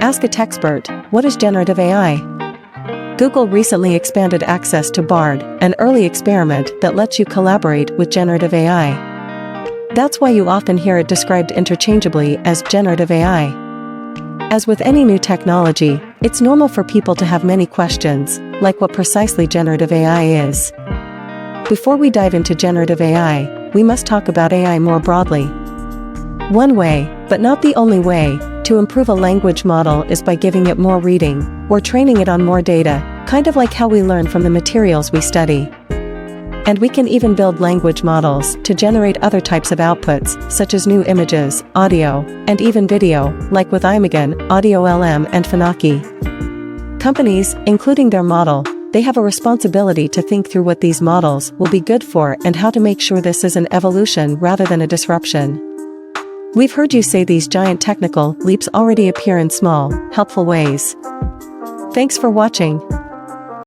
Ask a techspert, what is generative AI? Google recently expanded access to Bard, an early experiment that lets you collaborate with generative AI. That's why you often hear it described interchangeably as generative AI. As with any new technology, it's normal for people to have many questions, like what precisely generative AI is. Before we dive into generative AI, we must talk about AI more broadly. One way, but not the only way, to improve a language model is by giving it more reading, or training it on more data, kind of like how we learn from the materials we study. And we can even build language models to generate other types of outputs, such as new images, audio, and even video, like with Imagen, AudioLM and Phenaki. Companies, including their model, they have a responsibility to think through what these models will be good for and how to make sure this is an evolution rather than a disruption. We've heard you say these giant technical leaps already appear in small, helpful ways. Thanks for watching.